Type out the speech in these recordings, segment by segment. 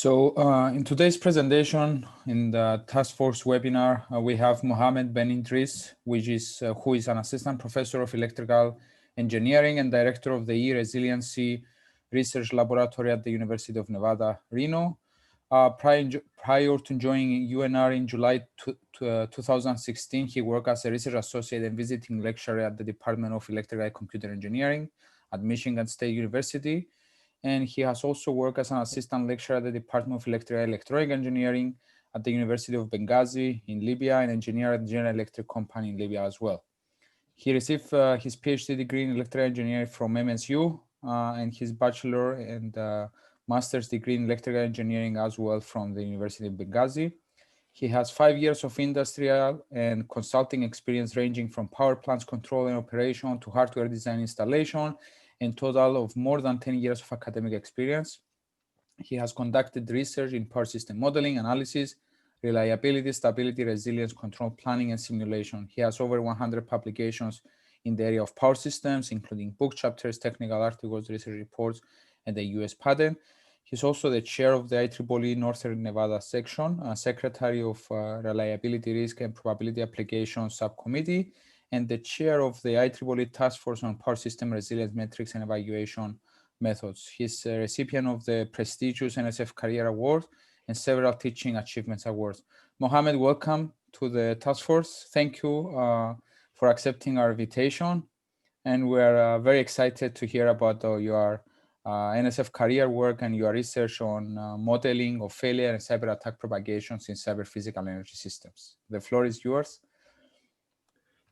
In today's presentation, in the task force webinar, we have Mohammed Ben-Idris, who is an assistant professor of electrical engineering and director of the E-Resiliency Research Laboratory at the University of Nevada, Reno. Prior to joining UNR in July 2016, he worked as a research associate and visiting lecturer at the Department of Electrical and Computer Engineering at Michigan State University. And he has also worked as an assistant lecturer at the Department of Electrical and Electronic Engineering at the University of Benghazi in Libya, and engineer at General Electric Company in Libya as well. He received his PhD degree in electrical engineering from MSU and his bachelor and master's degree in electrical engineering as well from the University of Benghazi. He has 5 years of industrial and consulting experience ranging from power plants control and operation to hardware design installation, and total of more than 10 years of academic experience. He has conducted research in power system modeling, analysis, reliability, stability, resilience, control planning, and simulation. He has over 100 publications in the area of power systems, including book chapters, technical articles, research reports, and the US patent. He's also the chair of the IEEE Northern Nevada section, secretary of Reliability, Risk, and Probability Applications Subcommittee, and the chair of the IEEE Task Force on Power System Resilience Metrics and Evaluation Methods. He's a recipient of the prestigious NSF Career Award and several Teaching Achievements Awards. Mohammed, welcome to the task force. Thank you for accepting our invitation. And we're very excited to hear about your NSF career work and your research on modeling of failure and cyber attack propagations in cyber physical energy systems. The floor is yours.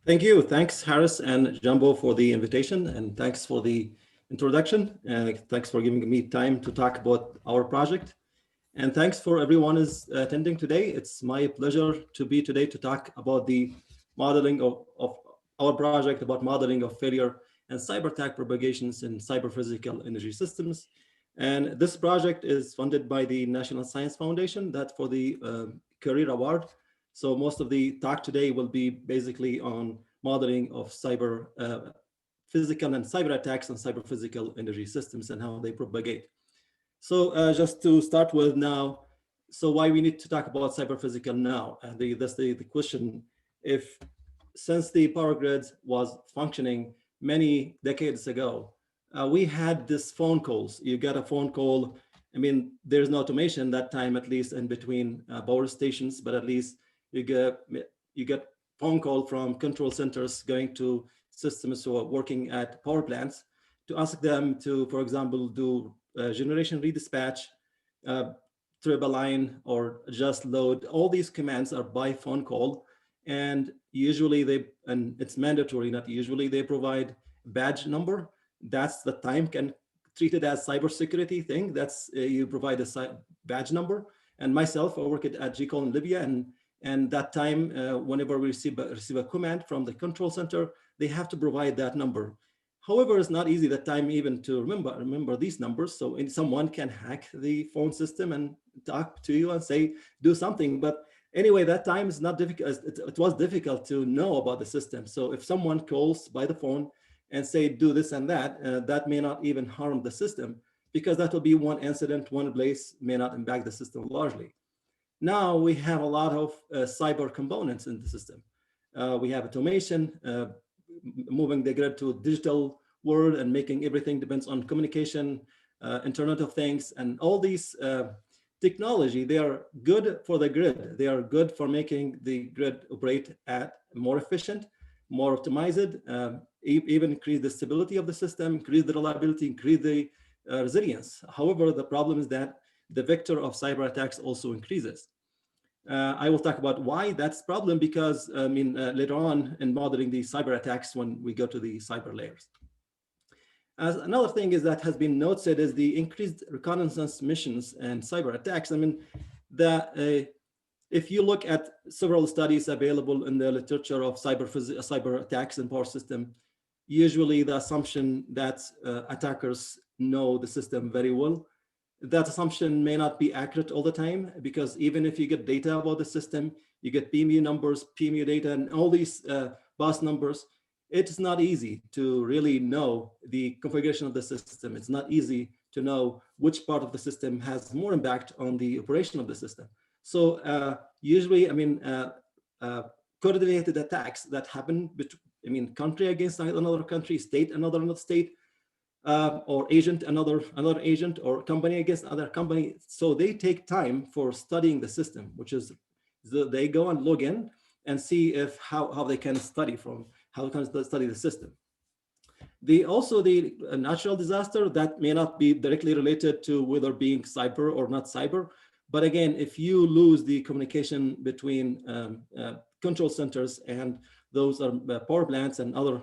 Thank you. Thanks, Harris and Jumbo, for the invitation, and thanks for the introduction. And thanks for giving me time to talk about our project. And thanks for everyone who's attending today. It's my pleasure to be today to talk about the modeling of our project, about modeling of failure and cyber attack propagations in cyber physical energy systems. And this project is funded by the National Science Foundation, that for the Career Award. So most of the talk today will be basically on modeling of cyber physical and cyber attacks on cyber physical energy systems and how they propagate. So just to start with now, so why we need to talk about cyber physical now? That's the question. If since the power grid was functioning many decades ago, we had this phone calls. You get a phone call. I mean, there's no automation that time, at least in between power stations, but at least you get phone call from control centers going to systems who are working at power plants to ask them to, for example, do generation redispatch, trip a line, or just load. All these commands are by phone call, and usually and it's mandatory, not usually, they provide badge number. That's the time can treat it as cybersecurity thing. That's you provide a badge number. And myself, I work at GCOL in Libya, and that time, whenever we receive a command from the control center, they have to provide that number. However, it's not easy that time even to remember these numbers. So someone can hack the phone system and talk to you and say, do something. But anyway, that time is not difficult. It was difficult to know about the system. So if someone calls by the phone and say, do this and that, that may not even harm the system, because that will be one incident, one place, may not impact the system largely. Now we have a lot of cyber components in the system. We have automation, moving the grid to a digital world and making everything depends on communication, Internet of Things, and all these technology. They are good for the grid. They are good for making the grid operate at more efficient, more optimized, even increase the stability of the system, increase the reliability, increase the resilience. However, the problem is that the vector of cyber attacks also increases. I will talk about why that's a problem, because I mean later on in modeling the cyber attacks when we go to the cyber layers. Another thing is that has been noted is the increased reconnaissance missions and cyber attacks. I mean, if you look at several studies available in the literature of cyber attacks in power system, usually the assumption that attackers know the system very well. That assumption may not be accurate all the time, because even if you get data about the system, you get PMU numbers, PMU data, and all these bus numbers, it's not easy to really know the configuration of the system. It's not easy to know which part of the system has more impact on the operation of the system. So usually, I mean, coordinated attacks that happen between, country against another country, state another state, or agent another agent, or company against other company. So they take time for studying the system, which is they go and log in and see if how they can study the system. Also the natural disaster that may not be directly related to whether being cyber or not cyber. But again, if you lose the communication between control centers and those are power plants and other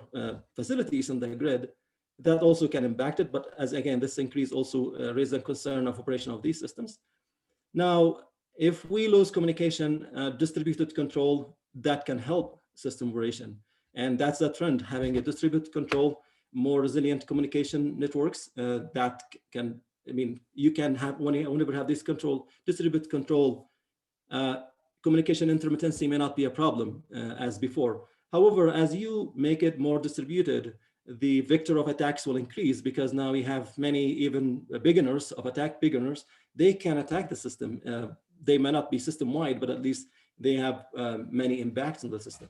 facilities in the grid, that also can impact it. But as again, this increase also raises a concern of operation of these systems. Now, if we lose communication, distributed control, that can help system operation. And that's the trend, having a distributed control, more resilient communication networks that can, you can have, whenever you have this distributed control, communication intermittency may not be a problem as before. However, as you make it more distributed, the vector of attacks will increase, because now we have many even beginners, they can attack the system. They may not be system-wide, but at least they have many impacts on the system.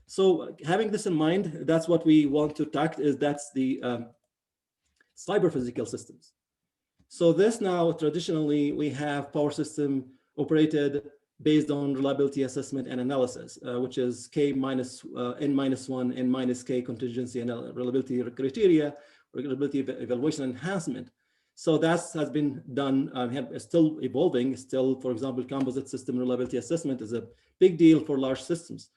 So having this in mind, that's what we want to tackle, that's the cyber physical systems. So this now, traditionally, we have power system operated based on reliability assessment and analysis, which is N-1, N-K contingency and reliability criteria, reliability evaluation enhancement. So that has been done, still evolving. Still, for example, composite system reliability assessment is a big deal for large systems.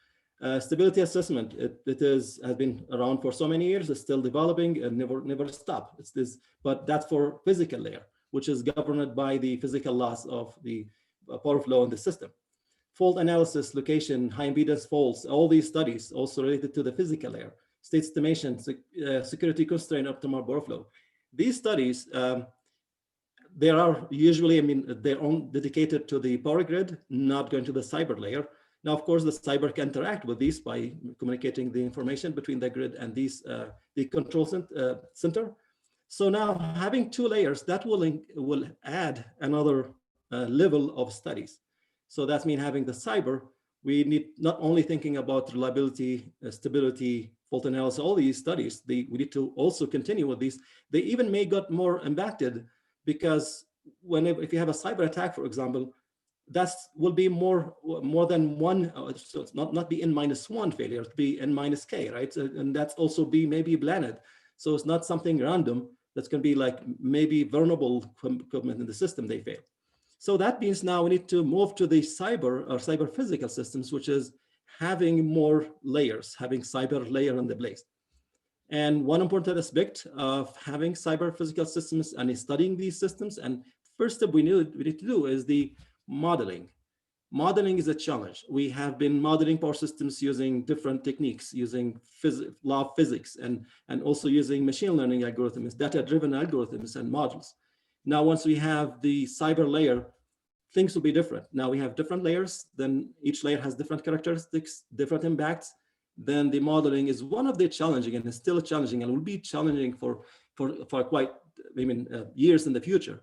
Stability assessment, it has been around for so many years, it's still developing and never stop. It's this, but that's for physical layer, which is governed by the physical laws of the power flow in the system. Fault analysis, location, high impedance faults, all these studies also related to the physical layer. State estimation, security constraint, optimal power flow. These studies, they are usually, they're dedicated to the power grid, not going to the cyber layer. Now, of course, the cyber can interact with these by communicating the information between the grid and these the control center. So now having two layers, that will add another level of studies. So that means having the cyber, we need not only thinking about reliability, stability, fault analysis, all these studies, we need to also continue with these. They even may get more impacted, because if you have a cyber attack, for example, that will be more than one, so it's not be N-1 failure, it'll be N-K, right? And that's also be maybe planned. So it's not something random, that's gonna be like maybe vulnerable equipment in the system, they fail. So that means now we need to move to the cyber or cyber physical systems, which is having more layers, having cyber layer in the place. And one important aspect of having cyber physical systems and studying these systems, and first step we need to do is the modeling. Modeling is a challenge. We have been modeling power systems using different techniques, using law of physics, and also using machine learning algorithms, data-driven algorithms and models. Now, once we have the cyber layer, things will be different. Now we have different layers, then each layer has different characteristics, different impacts. Then the modeling is one of the challenging, and is still challenging, and will be challenging for quite years in the future.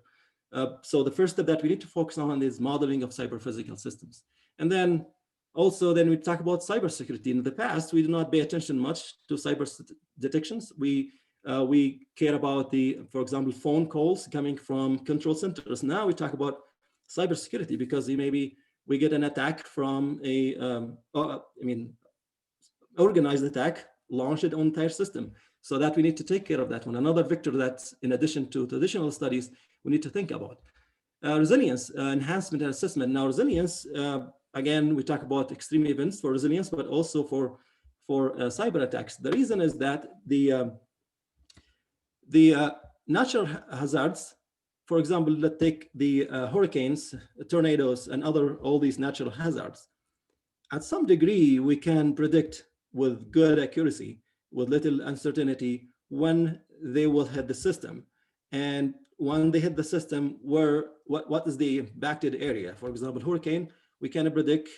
So the first step that we need to focus on is modeling of cyber physical systems. And then also we talk about cybersecurity. In the past, we did not pay attention much to cyber detections. We care about for example, phone calls coming from control centers. Now we talk about cybersecurity, because maybe we get an attack from organized attack, launched on entire system. So that we need to take care of that one. Another vector that's in addition to traditional studies, we need to think about. Resilience, enhancement and assessment. Now resilience, again, we talk about extreme events for resilience, but also for cyber attacks. The reason is that the natural hazards, for example, let's take the hurricanes, tornadoes, and all these natural hazards. At some degree, we can predict with good accuracy, with little uncertainty, when they will hit the system. And when they hit the system, what is the impacted area? For example, hurricane, we can predict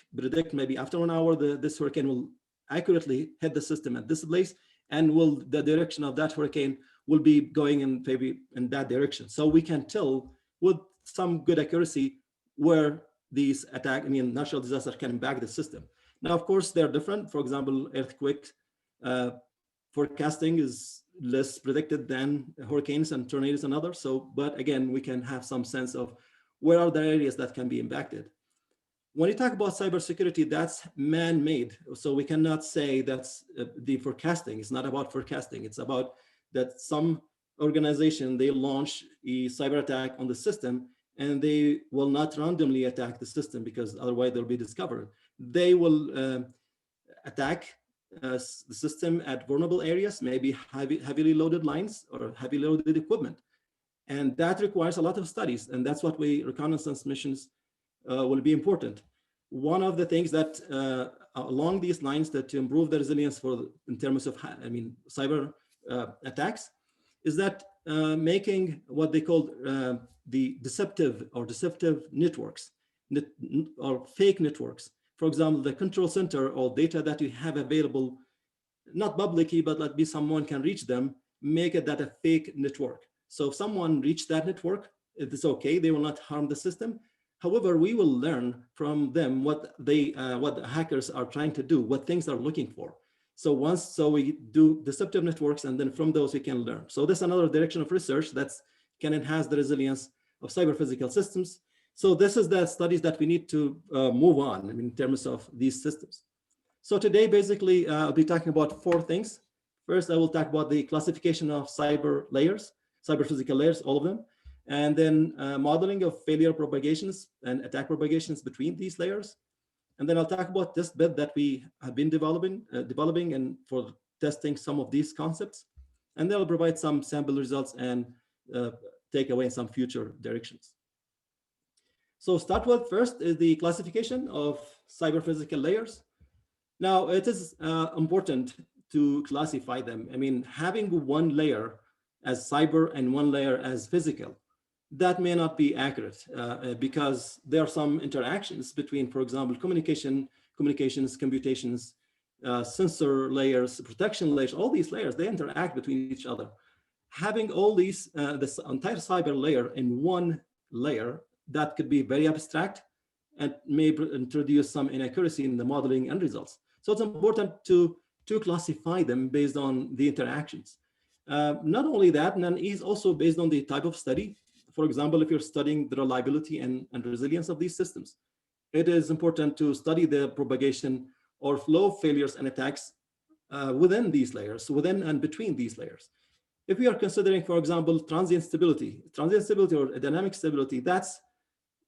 maybe after 1 hour, this hurricane will accurately hit the system at this place, and the direction of that hurricane will be going in maybe in that direction. So we can tell with some good accuracy where these natural disasters can impact the system. Now, of course, they're different. For example, earthquake forecasting is less predicted than hurricanes and tornadoes and others. So, but again, we can have some sense of where are the areas that can be impacted. When you talk about cybersecurity, that's man-made. So we cannot say that's the forecasting. It's not about forecasting. It's about that some organization, they launch a cyber attack on the system and they will not randomly attack the system because otherwise they'll be discovered. They will attack the system at vulnerable areas, maybe heavily loaded lines or heavily loaded equipment. And that requires a lot of studies. And that's what reconnaissance missions will be important. One of the things that along these lines that to improve the resilience in terms of cyber attacks is that making what they call the deceptive networks or fake networks. For example, the control center or data that you have available, not publicly, but let be someone can reach them, make it that a fake network. So if someone reached that network, it is okay, they will not harm the system. However, we will learn from them what the hackers are trying to do, what things they're looking for. So we do deceptive networks, and then from those we can learn. So this is another direction of research that can enhance the resilience of cyber physical systems. So this is the studies that we need to move on in terms of these systems. So today, basically, I'll be talking about 4 things. First, I will talk about the classification of cyber layers, cyber physical layers, all of them. And then modeling of failure propagations and attack propagations between these layers. And then I'll talk about Testbed that we have been developing and for testing some of these concepts. And then I'll provide some sample results and take away some future directions. So start with first is the classification of cyber physical layers. Now it is important to classify them. I mean, having one layer as cyber and one layer as physical, that may not be accurate because there are some interactions between, for example, communications, computations, sensor layers, protection layers, all these layers, they interact between each other. Having all these, this entire cyber layer in one layer, that could be very abstract and may introduce some inaccuracy in the modeling and results. So it's important to classify them based on the interactions. Not only that, and then is also based on the type of study. For example, if you're studying the reliability and resilience of these systems, it is important to study the propagation or flow of failures and attacks within these layers, within and between these layers. If we are considering, for example, transient stability or dynamic stability, that's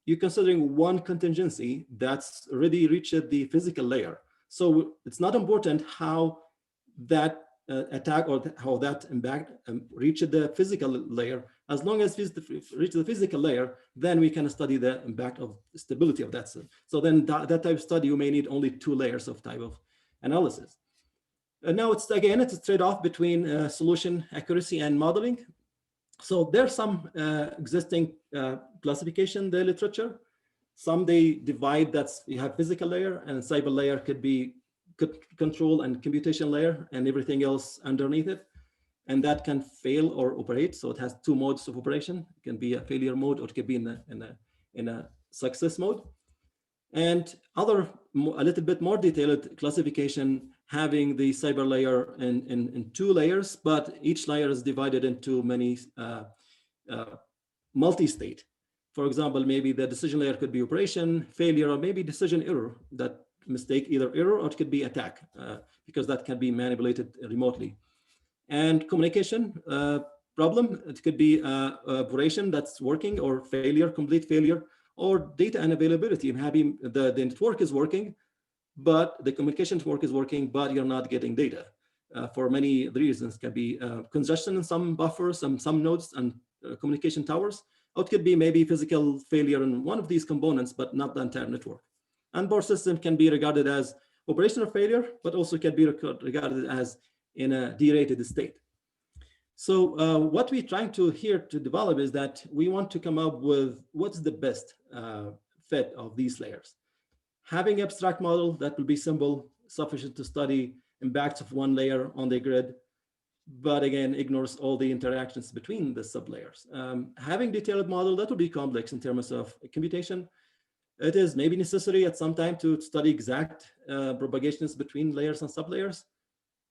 you're considering one contingency that's already reached the physical layer. So it's not important how that attack or how that impact reached the physical layer. As long as it reaches the physical layer, then we can study the impact of stability of that system. So then that type of study, you may need only 2 layers of type of analysis. And now it's a trade-off between solution accuracy and modeling. So there's some existing classification in the literature. Some they divide that you have physical layer and cyber layer could be control and computation layer and everything else underneath it. And that can fail or operate. So it has 2 modes of operation. It can be a failure mode or it could be in a success mode. And a little bit more detailed classification having the cyber layer in 2 layers, but each layer is divided into many multi-state. For example, maybe the decision layer could be operation, failure, or maybe decision error, that mistake, either error or it could be attack, because that can be manipulated remotely. And communication problem, it could be operation that's working or failure, complete failure, or data unavailability. Having the network is working, but the communication network is working, but you're not getting data for many reasons. It can be congestion in some buffers, some nodes and communication towers. Or it could be maybe physical failure in one of these components, but not the entire network. And board system can be regarded as operational failure, but also can be regarded as in a derated state. So what we're trying to develop is that we want to come up with what's the best fit of these layers. Having abstract model that will be simple, sufficient to study impacts of one layer on the grid, but again, ignores all the interactions between the sublayers. Having detailed model, that would be complex in terms of computation. It is maybe necessary at some time to study exact propagations between layers and sublayers,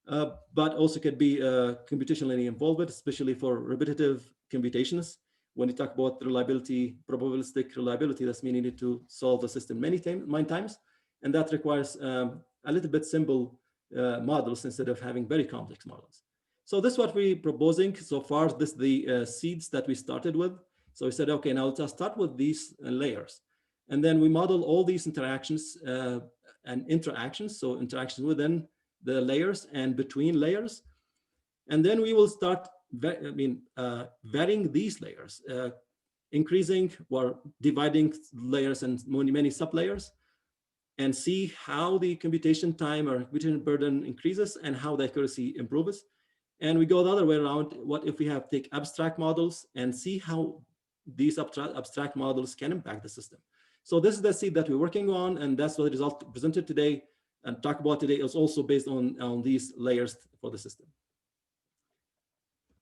but also could be computationally involved, especially for repetitive computations. When you talk about reliability, probabilistic reliability, that's meaning you need to solve the system many times, and that requires a little bit simple models instead of having very complex models. So this is what we're proposing so far. This is the seeds that we started with. So we said, okay, now let's start with these layers. And then we model all these interactions and interactions. So interactions within the layers and between layers. And then we will start varying these layers, increasing or dividing layers and many sublayers, and see how the computation time or computation burden increases and how the accuracy improves. And we go the other way around. What if we take abstract models and see how these abstract models can impact the system? So this is the seed that we're working on, and that's what the result presented today and talk about today is also based on these layers for the system.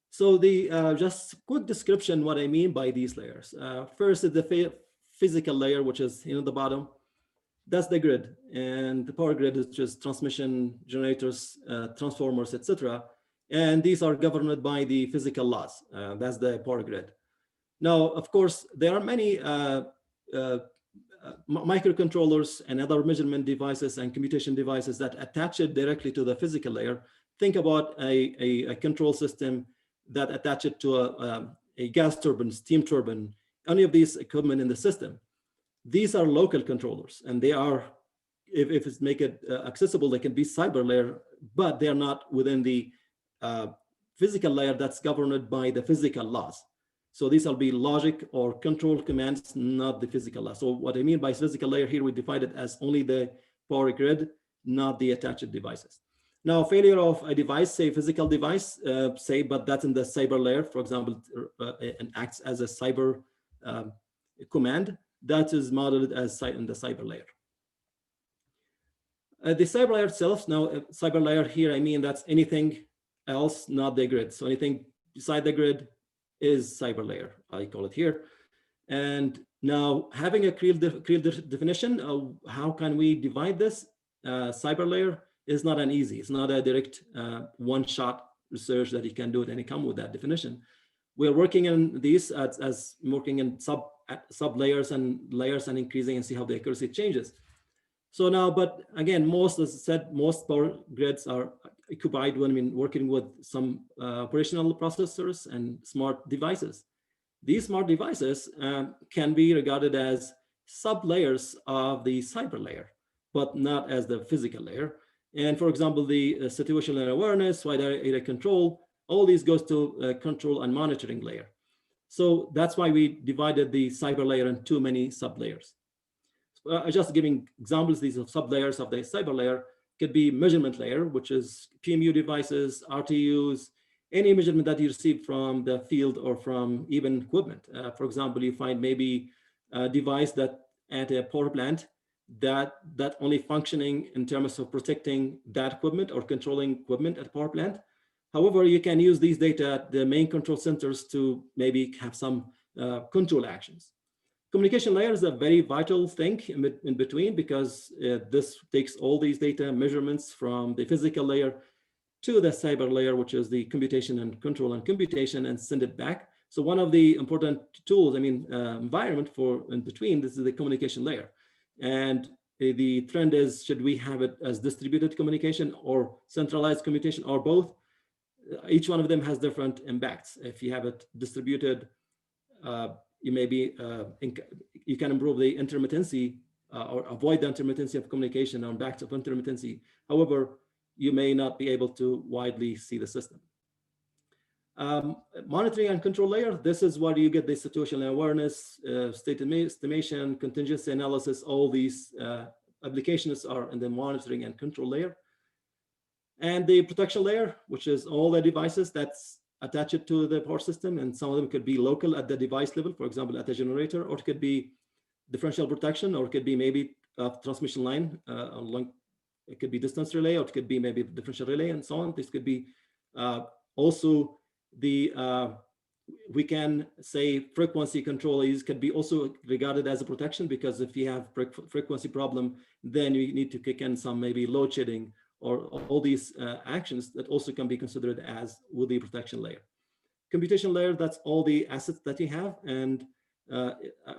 So the just quick description what I mean by these layers. First is the physical layer, which is the bottom. That's the grid, and the power grid is just transmission, generators, transformers, etc. And these are governed by the physical laws. That's the power grid. Now, of course, there are many microcontrollers and other measurement devices and computation devices that attach it directly to the physical layer. Think about a control system that attach it to a gas turbine, steam turbine, any of these equipment in the system. These are local controllers, and they are, if it's make it accessible, they can be cyber layer, but they are not within the physical layer that's governed by the physical laws. So these will be logic or control commands, not the physical law. So what I mean by physical layer here, we define it as only the power grid, not the attached devices. Now, failure of a device, say physical device, but that's in the cyber layer, for example, and acts as a cyber command, that is modeled as in the cyber layer. The cyber layer itself, now cyber layer here, I mean that's anything else, not the grid. So anything beside the grid is cyber layer, I call it here. And now having a clear definition of how can we divide this cyber layer is not an easy, it's not a direct one-shot research that you can do it and you come with that definition. We're working in these as working in sub layers and increasing and see how the accuracy changes. So now, but again, most, as I said, most power grids are occupied when working with some operational processors and smart devices. These smart devices can be regarded as sub layers of the cyber layer, but not as the physical layer. And for example, the situational awareness, wide area control, all these goes to control and monitoring layer. So that's why we divided the cyber layer into too many sub layers. Just giving examples, these are sub layers of the cyber layer. Could be measurement layer, which is PMU devices, RTUs, any measurement that you receive from the field or from even equipment. For example, you find maybe a device that at a power plant that only functioning in terms of protecting that equipment or controlling equipment at power plant. However, you can use these data at the main control centers to maybe have some control actions. Communication layer is a very vital thing in between because this takes all these data measurements from the physical layer to the cyber layer, which is the computation and control and computation, and send it back. So one of the important tools, environment for in between, this is the communication layer. And the trend is, should we have it as distributed communication or centralized communication or both? Each one of them has different impacts. If you have it distributed, you can improve the intermittency or avoid the intermittency of communication or impacts of intermittency. However, you may not be able to widely see the system. Monitoring and control layer, this is where you get the situational awareness, state estimation, contingency analysis, all these applications are in the monitoring and control layer. And the protection layer, which is all the devices that's attached to the power system, and some of them could be local at the device level, for example, at the generator, or it could be differential protection, or it could be maybe a transmission line, it could be distance relay, or it could be maybe differential relay, and so on. This could be also the we can say frequency control can be also regarded as a protection, because if you have frequency problem, then you need to kick in some maybe load shedding or all these actions that also can be considered as with the protection layer. Computation layer, that's all the assets that you have. And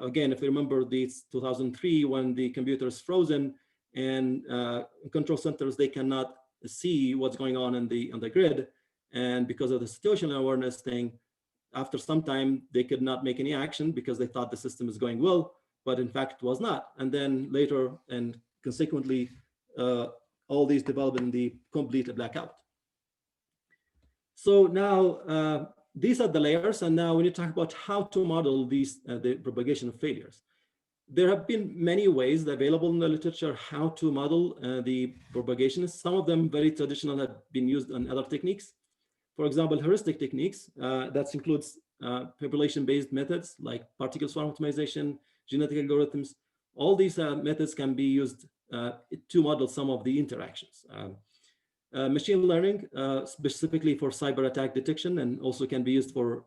again, if you remember this 2003, when the computer is frozen and control centers, they cannot see what's going on in the grid. And because of the situational awareness thing, after some time, they could not make any action because they thought the system is going well, but in fact it was not. And then later and consequently, all these developed in the complete blackout. So now these are the layers, and now we need to talk about how to model these the propagation of failures. There have been many ways available in the literature how to model the propagations. Some of them very traditional, have been used on other techniques. For example, heuristic techniques, that includes population-based methods like particle swarm optimization, genetic algorithms. All these methods can be used to model some of the interactions. Machine learning, specifically for cyber attack detection, and also can be used for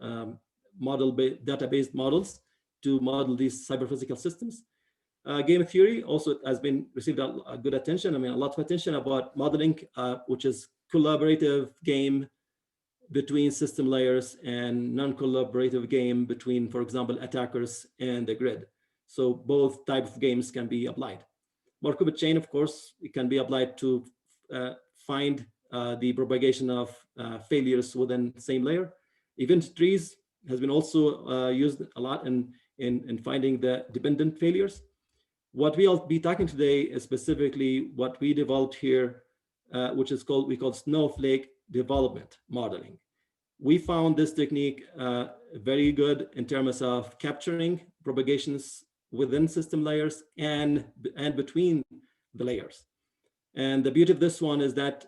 data-based models to model these cyber physical systems. Game theory also has been received a good attention. I mean, a lot of attention about modeling, which is collaborative game between system layers and non-collaborative game between, for example, attackers and the grid. So both types of games can be applied. Markov chain, of course, it can be applied to find the propagation of failures within the same layer. Event trees has been also used a lot in finding the dependent failures. What we'll be talking today is specifically what we developed here, which is we call Snowflake development modeling. We found this technique very good in terms of capturing propagations within system layers and between the layers. And the beauty of this one is that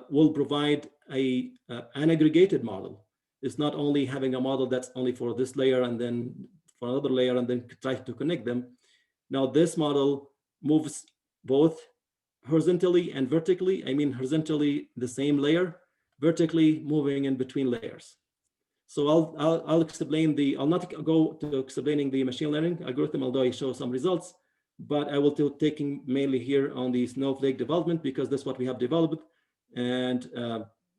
will provide an aggregated model. It's not only having a model that's only for this layer and then for another layer and then try to connect them. Now this model moves both horizontally and vertically. I mean, horizontally the same layer, vertically moving in between layers. So I'll explain I'll not go to explaining the machine learning algorithm, although I show some results, but I will be taking mainly here on the Snowflake development because that's what we have developed, and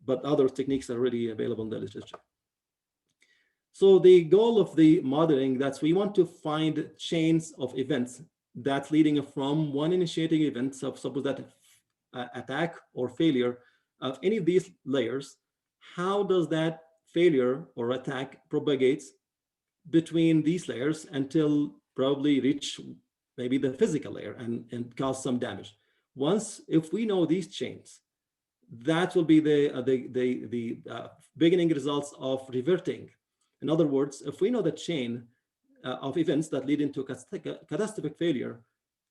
but other techniques are already available in the literature. So the goal of the modeling, that's we want to find chains of events that's leading from one initiating event, so suppose that attack or failure of any of these layers, how does that failure or attack propagates between these layers until probably reach maybe the physical layer and cause some damage. Once, if we know these chains, that will be the beginning results of reverting. In other words, if we know the chain of events that lead into catastrophic failure,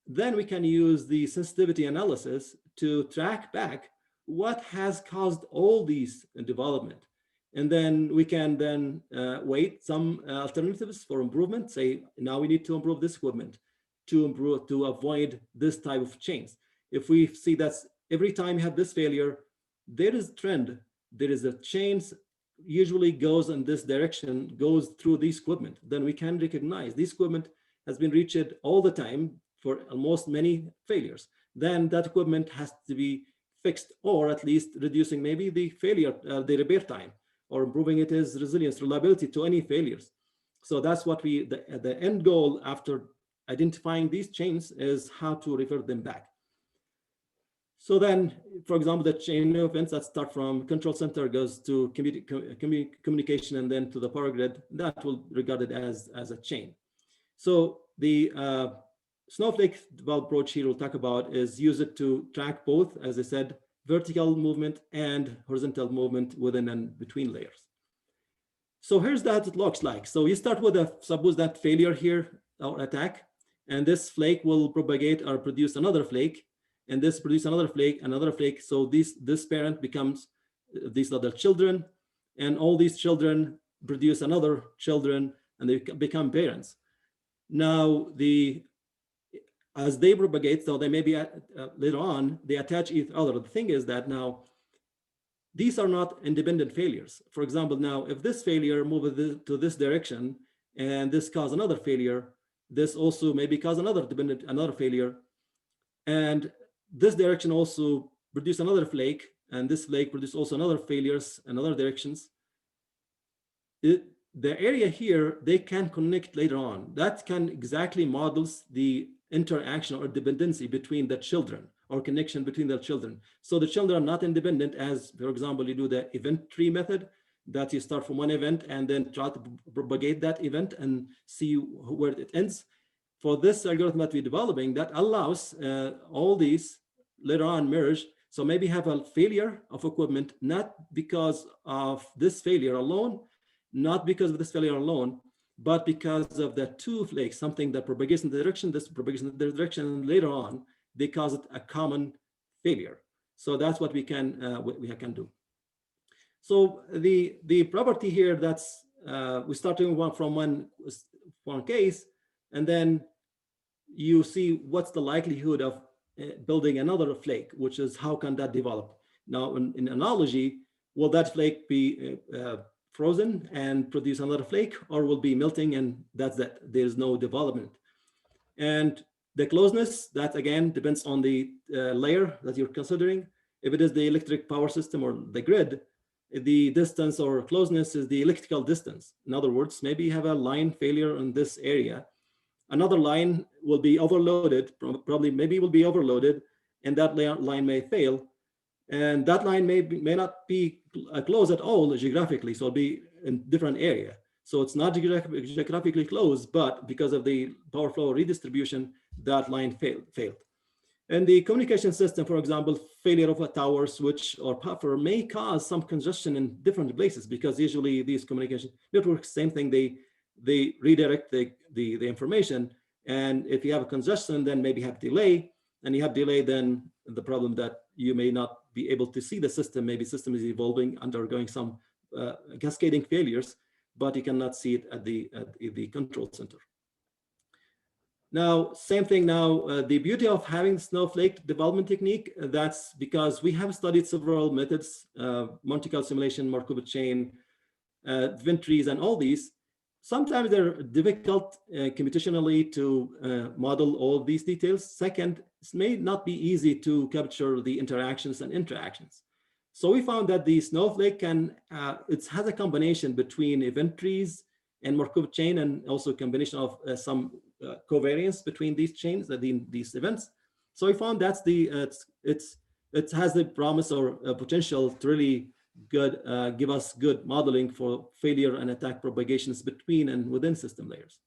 then we can use the sensitivity analysis to track back what has caused all these development. And then we can then weight some alternatives for improvement, say, now we need to improve this equipment to avoid this type of chains. If we see that every time you have this failure, there is a trend, there is a chains usually goes in this direction, goes through this equipment, then we can recognize this equipment has been reached all the time for almost many failures. Then that equipment has to be fixed, or at least reducing maybe the failure, the repair time, or improving its resilience, reliability to any failures. So that's what the end goal after identifying these chains is how to revert them back. So then, for example, the chain of events that start from control center goes to communication and then to the power grid, that will be regarded as a chain. So the Snowflake approach here we'll talk about is use it to track both, as I said, vertical movement and horizontal movement within and between layers. So here's that it looks like. So you start with suppose that failure here or attack, and this flake will propagate or produce another flake, and this produce another flake. So this parent becomes these other children, and all these children produce another children, and they become parents. Now as they propagate, so they may be later on, they attach each other. The thing is that now these are not independent failures. For example, now, if this failure moves to this direction and this causes another failure, this also maybe cause another failure. And this direction also produce another flake, and this flake produce also another failures in other directions. The area here, they can connect later on. That can exactly models the interaction or dependency between the children, or connection between the children. So the children are not independent, as for example, you do the event tree method, that you start from one event and then try to propagate that event and see where it ends. For this algorithm that we're developing, that allows all these later on merge. So maybe have a failure of equipment, not because of this failure alone, not because of this failure alone, but because of the two flakes, something that propagates in the direction, this propagates in the direction, and later on, they cause it a common failure. So that's what we can do. So the property here, that's we start doing from one case, and then you see what's the likelihood of building another flake, which is how can that develop. Now, in analogy, will that flake be frozen and produce another flake, or will be melting and that's that, there's no development. And the closeness, that again depends on the layer that you're considering. If it is the electric power system or the grid, the distance or closeness is the electrical distance. In other words, maybe you have a line failure in this area. Another line will be overloaded, maybe will be overloaded, and that line may fail. And that line may not be close at all geographically, so it'll be in different area. So it's not geographically close, but because of the power flow redistribution, that line failed. And the communication system, for example, failure of a tower, switch, or buffer may cause some congestion in different places, because usually these communication networks, same thing, they redirect the information. And if you have a congestion, then maybe have delay, and you have delay, then the problem that you may not be able to see the system, maybe system is evolving, undergoing some cascading failures, but you cannot see it at the control center. Now, same thing now, the beauty of having Snowflake development technique, that's because we have studied several methods, Monte Carlo simulation, Markov chain, event trees, and all these. Sometimes they're difficult computationally to model all these details. Second, it may not be easy to capture the interactions and interactions. So we found that the Snowflake can, it has a combination between event trees and Markov chain, and also a combination of some covariance between these chains, these events. So we found that's it has the promise or potential to really give us good modeling for failure and attack propagations between and within system layers.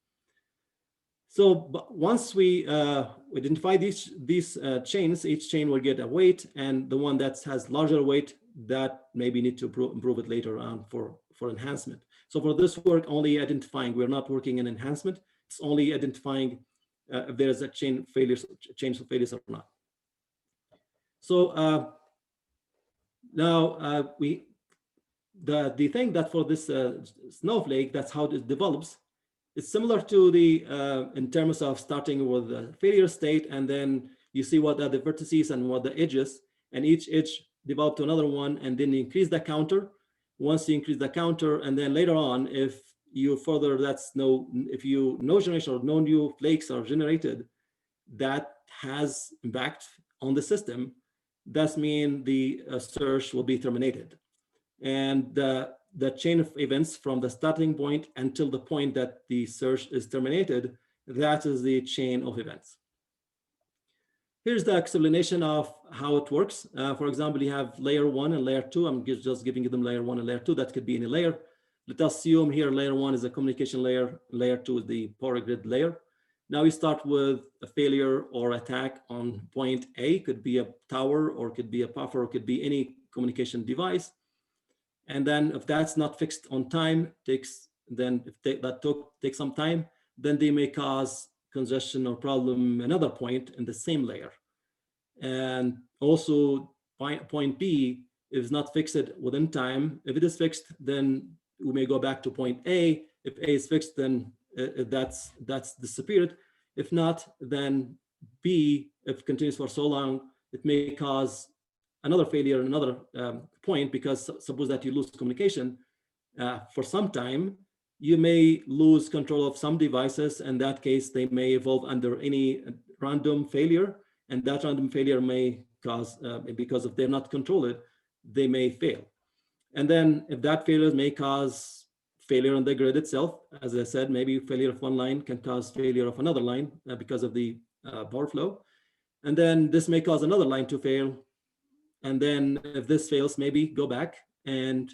So once we identify these chains, each chain will get a weight, and the one that has larger weight, that maybe need to improve it later on for enhancement. So for this work, only identifying, we're not working in enhancement. It's only identifying if there's a chain of failures or not. So now the thing that for this Snowflake, that's how it develops. It's similar to the in terms of starting with the failure state, and then you see what are the vertices and what the edges, and each edge develop to another one, and then you increase the counter. Once you increase the counter, and then later on, if you further, if no generation or no new flakes are generated, that has impact on the system. That means the search will be terminated, and the chain of events from the starting point until the point that the search is terminated, that is the chain of events. Here's the explanation of how it works. For example, you have layer 1 and layer 2. I'm just giving them layer 1 and layer 2. That could be any layer. Let us assume here layer 1 is a communication layer, layer 2 is the power grid layer. Now we start with a failure or attack on point A, could be a tower, or could be a buffer, or could be any communication device. And then if that's not fixed on time, takes some time, then they may cause congestion or problem another point in the same layer. And also point B is not fixed within time. If it is fixed, then we may go back to point A. If A is fixed, then that's disappeared. If not, then B, if it continues for so long, it may cause another failure, another point, because suppose that you lose communication for some time, you may lose control of some devices. In that case, they may evolve under any random failure, and that random failure may cause, because if they're not controlled, they may fail. And then if that failure may cause failure on the grid itself, as I said, maybe failure of one line can cause failure of another line because of the power flow. And then this may cause another line to fail. And then if this fails, maybe go back and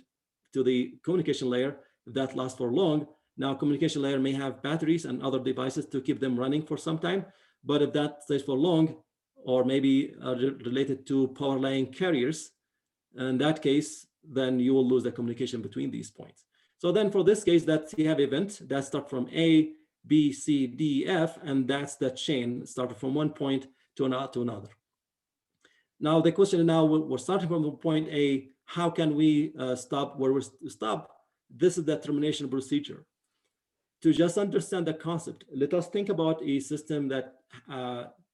to the communication layer. If that lasts for long, now communication layer may have batteries and other devices to keep them running for some time. But if that stays for long, or maybe related to power line carriers, in that case, then you will lose the communication between these points. So then for this case, that you have event that start from A, B, C, D, F, and that's the chain started from one point to another. Now the question is, now we're starting from point A, how can we stop where we stop? This is the termination procedure. To just understand the concept, let us think about a system that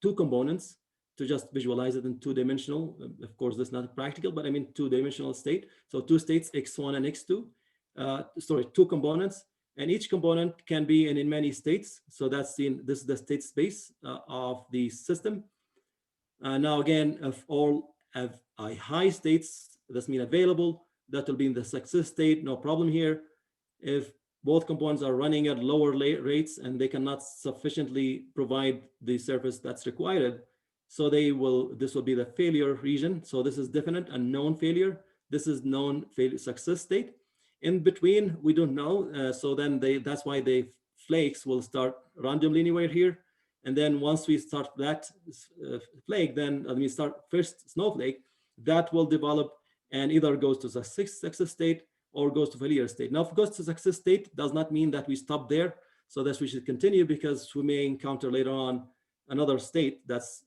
two components, to just visualize it in two-dimensional. Of course, that's not practical, but I mean two-dimensional state. So two states, X1 and X2. Two components, and each component can be in many states. So that's this is the state space of the system. Now again, if all have high states, that's mean available, that will be in the success state, no problem here. If both components are running at lower rates and they cannot sufficiently provide the service that's required, so this will be the failure region. So this is definite and known failure. This is known success state. In between, we don't know. So then that's why the flakes will start randomly anywhere here. And then once we start that flake, then we start first snowflake, that will develop and either goes to success state or goes to failure state. Now, if it goes to success state, does not mean that we stop there. So that we should continue, because we may encounter later on another state that's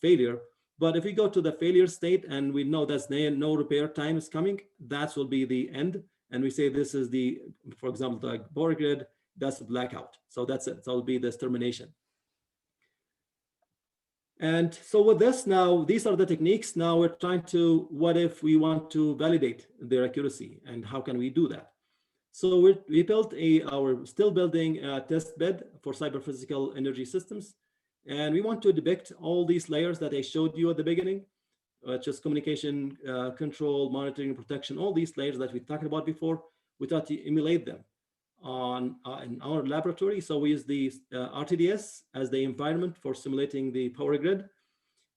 failure. But if we go to the failure state and we know that's no repair time is coming, that will be the end. And we say this is the, for example, the power grid, that's the blackout. So that's it. So it'll be this termination. And so with this now, these are the techniques. Now we're trying to, what if we want to validate their accuracy, and how can we do that? So we built our still building a test bed for cyber physical energy systems. And we want to depict all these layers that I showed you at the beginning, just communication, control, monitoring, protection, all these layers that we talked about before. We thought to emulate them in our laboratory. So we use the RTDS as the environment for simulating the power grid.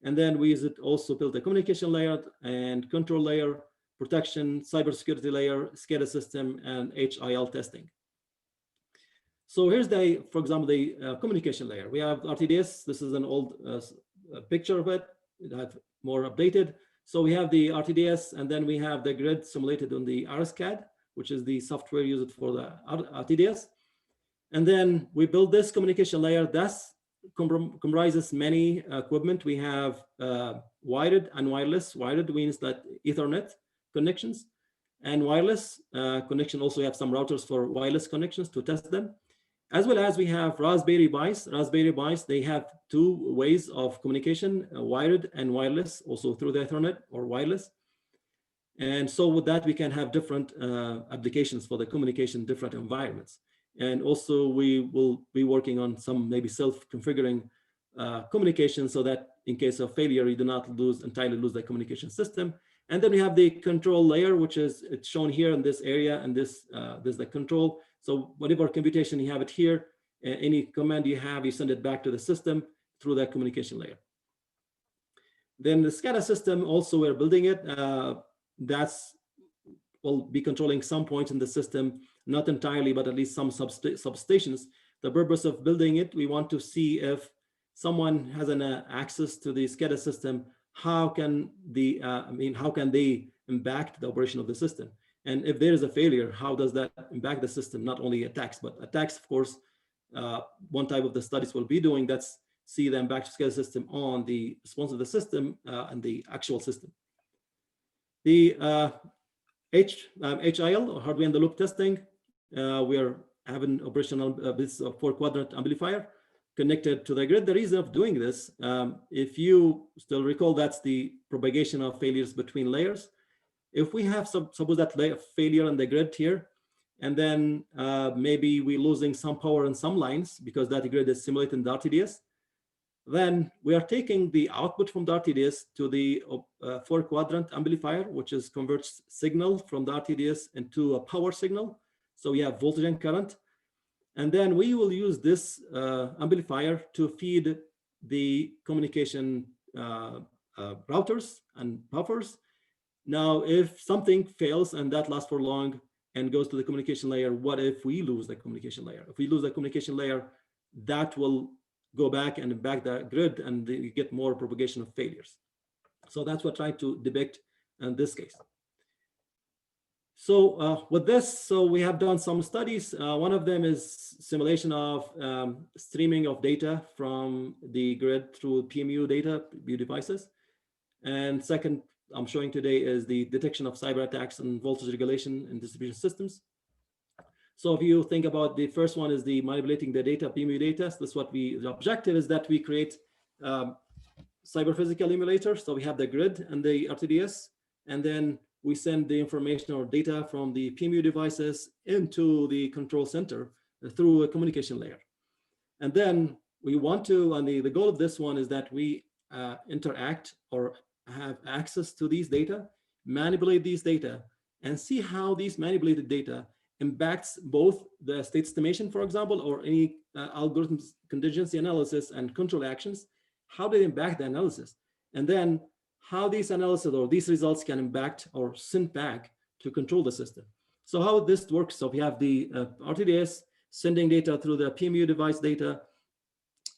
And then we use it also build a communication layer and control layer, protection, cybersecurity layer, SCADA system, and HIL testing. So here's for example, the communication layer. We have RTDS. This is an old picture of it. It had more updated. So we have the RTDS, and then we have the grid simulated on the RSCAD, which is the software used for the RTDS. And then we build this communication layer that comprises many equipment. We have wired and wireless. Wired means that Ethernet connections, and wireless connection. Also, we have some routers for wireless connections to test them, as well as we have Raspberry Pis. Raspberry Pis, they have two ways of communication, wired and wireless, also through the Ethernet or wireless. And so with that, we can have different applications for the communication, different environments. And also we will be working on some maybe self-configuring communication, so that in case of failure, you do not entirely lose the communication system. And then we have the control layer, which is it's shown here in this area, and this is the control. So whatever computation you have it here, any command you have, you send it back to the system through that communication layer. Then the SCADA system, also we're building it. Will be controlling some points in the system, not entirely, but at least some substations. The purpose of building it, we want to see if someone has an access to the SCADA system, how can how can they impact the operation of the system? And if there is a failure, how does that impact the system? Not only attacks, but attacks, of course, one type of the studies we'll be doing, that's see the impact of SCADA system on the response of the system and the actual system. The HIL, or hardware in the loop testing, we are having operational this 4-quadrant amplifier. connected to the grid. The reason of doing this, if you still recall, that's the propagation of failures between layers. If we have suppose that layer failure on the grid here, and then maybe we're losing some power in some lines because that grid is simulated in the RTDS, then we are taking the output from the RTDS to the 4-quadrant amplifier, which is converts signal from the RTDS into a power signal. So we have voltage and current. And then we will use this amplifier to feed the communication routers and buffers. Now, if something fails and that lasts for long and goes to the communication layer, what if we lose the communication layer? If we lose the communication layer, that will go back and back the grid, and you get more propagation of failures. So that's what I'm trying to depict in this case. So with this, so we have done some studies. One of them is simulation of streaming of data from the grid through PMU data, PMU devices. And second, I'm showing today is the detection of cyber attacks and voltage regulation in distribution systems. So if you think about the first one is the manipulating the data, PMU data. So that's what the objective is that we create cyber physical emulators. So we have the grid and the RTDS, and then we send the information or data from the PMU devices into the control center through a communication layer. And then we want to, and the goal of this one is that we interact or have access to these data, manipulate these data, and see how these manipulated data impacts both the state estimation, for example, or any algorithms, contingency analysis and control actions, how they impact the analysis. And then how these analysis or these results can impact or send back to control the system. So how this works, so we have the RTDS sending data through the PMU device data,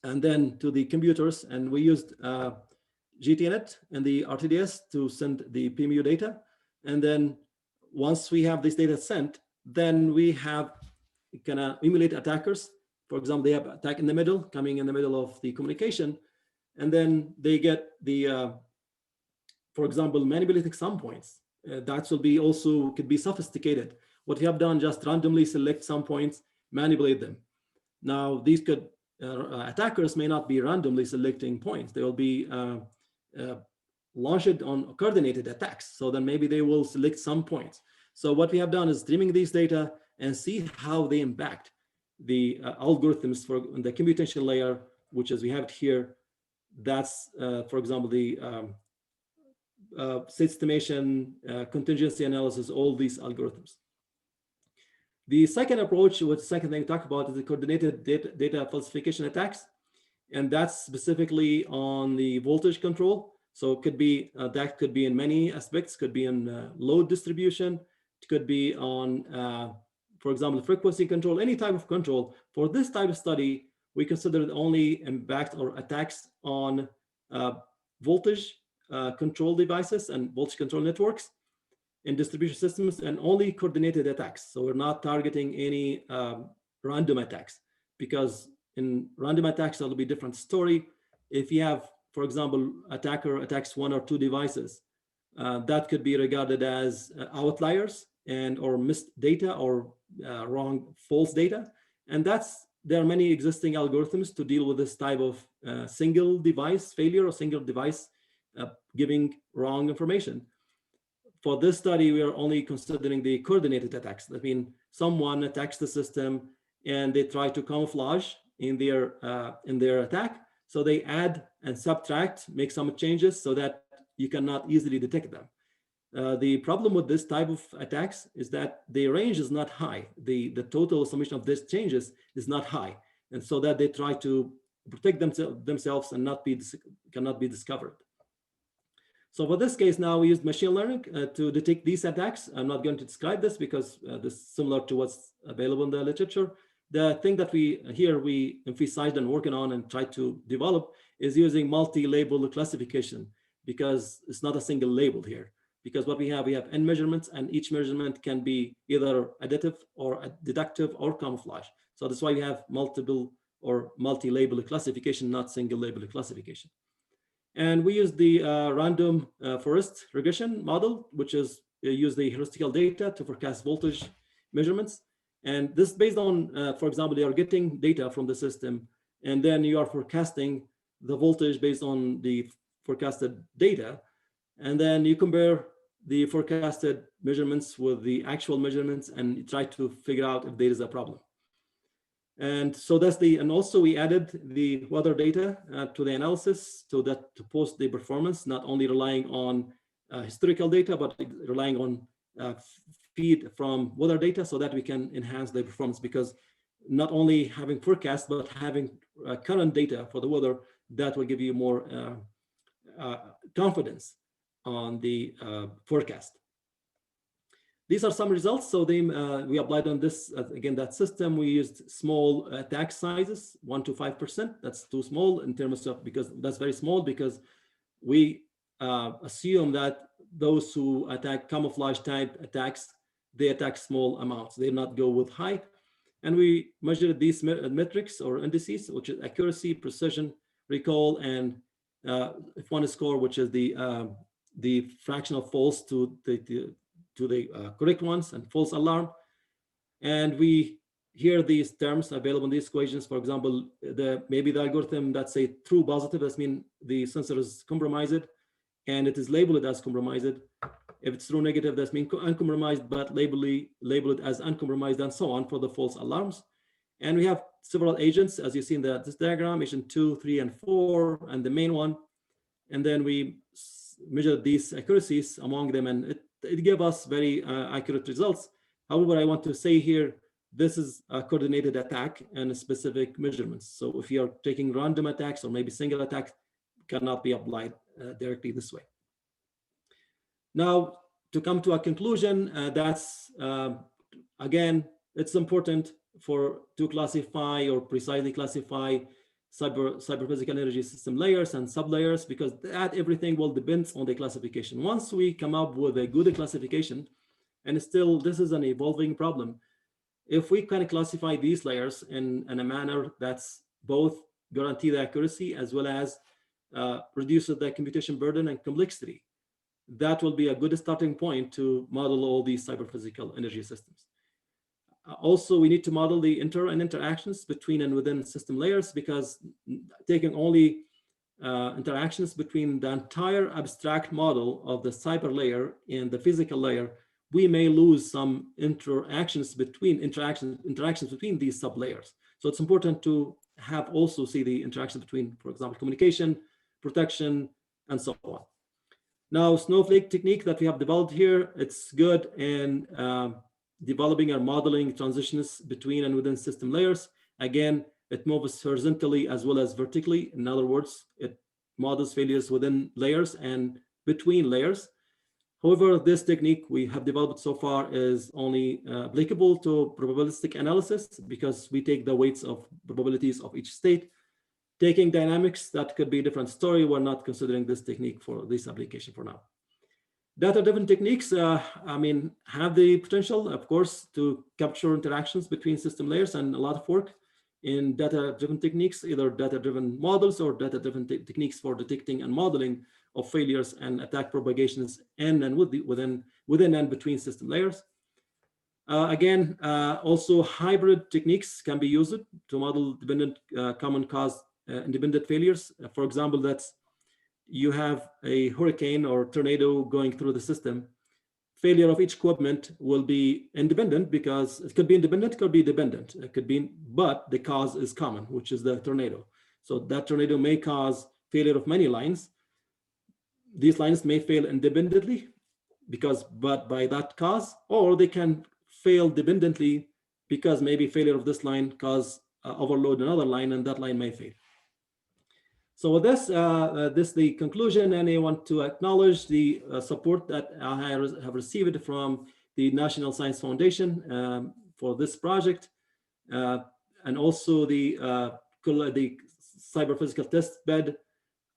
and then to the computers, and we used GTNet and the RTDS to send the PMU data. And then once we have this data sent, then we have kind of emulate attackers. For example, they have attack in the middle, coming in the middle of the communication, and then they get the, for example, manipulating some points. That will be also could be sophisticated. What we have done, just randomly select some points, manipulate them. Now, these could attackers may not be randomly selecting points. They will be launched on coordinated attacks. So then maybe they will select some points. So what we have done is streaming these data and see how they impact the algorithms for the computation layer, which as we have it here. That's, for example, the state estimation, contingency analysis, all these algorithms. The second approach, which the second thing to talk about, is the coordinated data falsification attacks. And that's specifically on the voltage control. So it could be, that could be in many aspects, could be in load distribution, it could be on, for example, frequency control, any type of control. For this type of study, we considered only impact or attacks on voltage control devices and voltage control networks in distribution systems, and only coordinated attacks. So we're not targeting any random attacks, because in random attacks, that'll be a different story. If you have, for example, attacker attacks 1 or 2 devices, that could be regarded as outliers and or missed data or wrong, false data. And there are many existing algorithms to deal with this type of single device failure or single device giving wrong information. For this study, we are only considering the coordinated attacks. That means someone attacks the system and they try to camouflage in their attack. So they add and subtract, make some changes so that you cannot easily detect them. The problem with this type of attacks is that the range is not high. The total summation of these changes is not high. And so that they try to protect themselves and cannot be discovered. So for this case now, we used machine learning to detect these attacks. I'm not going to describe this because this is similar to what's available in the literature. The thing that we emphasized and working on and try to develop is using multi-label classification, because it's not a single label here. Because what we have n measurements, and each measurement can be either additive or deductive or camouflage. So that's why we have multiple or multi-label classification, not single label classification. And we use the random forest regression model, which is use the heuristical data to forecast voltage measurements. And this based on, for example, they are getting data from the system and then you are forecasting the voltage based on the forecasted data, and then you compare the forecasted measurements with the actual measurements and try to figure out if there is a problem. And so that's and also we added the weather data to the analysis so that to post the performance, not only relying on historical data, but relying on feed from weather data so that we can enhance the performance, because not only having forecast, but having current data for the weather, that will give you more confidence on the forecast. These are some results. So we applied on this, again, that system. We used small attack sizes, 1 to 5%. That's too small in terms of, because that's very small, because we assume that those who attack camouflage type attacks, they attack small amounts. They not go with high. And we measured these metrics or indices, which is accuracy, precision, recall, and if one score, which is the fraction of false to the correct ones and false alarm. And we hear these terms available in these equations. For example, maybe the algorithm that say true positive, that means the sensor is compromised and it is labeled as compromised. If it's true negative, that means uncompromised, but labeled as uncompromised, and so on for the false alarms. And we have several agents, as you see in this diagram, agent 2, 3, and 4, and the main one. And then we measured these accuracies among them, and it gave us very accurate results. However, I want to say here, this is a coordinated attack and specific measurements. So if you're taking random attacks or maybe single attacks, cannot be applied directly this way. Now, to come to a conclusion, that's, again, it's important to classify or precisely classify cyber physical energy system layers and sublayers, because that everything will depend on the classification. Once we come up with a good classification, and still this is an evolving problem, if we can classify these layers in a manner that's both guarantee the accuracy as well as reduces the computation burden and complexity, that will be a good starting point to model all these cyber physical energy systems. Also, we need to model the interactions between and within system layers, because taking only interactions between the entire abstract model of the cyber layer and the physical layer, we may lose some interactions between these sublayers. So it's important to have also see the interaction between, for example, communication, protection, and so on. Now, Snowflake technique that we have developed here, it's good in developing or modeling transitions between and within system layers. Again, it moves horizontally as well as vertically. In other words, it models failures within layers and between layers. However, this technique we have developed so far is only applicable to probabilistic analysis, because we take the weights of probabilities of each state. Taking dynamics, that could be a different story. We're not considering this technique for this application for now. Data-driven techniques, have the potential, of course, to capture interactions between system layers, and a lot of work in data-driven techniques, either data-driven models or data-driven techniques for detecting and modeling of failures and attack propagations in and within and between system layers. Also hybrid techniques can be used to model dependent common cause independent failures. For example, that's you have a hurricane or tornado going through the system. Failure of each equipment will be independent, because it could be independent, could be dependent. It could be, but the cause is common, which is the tornado. So that tornado may cause failure of many lines. These lines may fail independently but by that cause, or they can fail dependently because maybe failure of this line cause overload another line, and that line may fail. So with this, this is the conclusion, and I want to acknowledge the support that I have received from the National Science Foundation for this project, and also the cyber physical test bed